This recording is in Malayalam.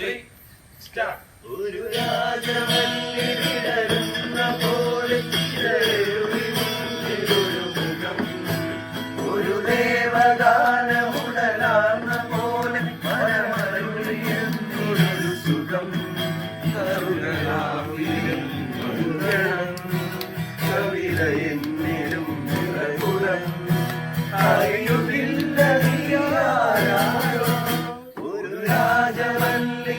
3 സ്റ്റാർട്ട്. ഒരു രാജവല്ലി വിടരുന്ന പോലെ ഒരു മുഖം, ഒരു ദേവഗാനമുടലാർന്ന പോലെ മനമരുളിയൊരു സുഖം. കരുണയാവിലും കവിത എന്നിലും നിറകുലം അറിയുകില്ല നീ ആരാരോ. ഒരു രാജവല്ലി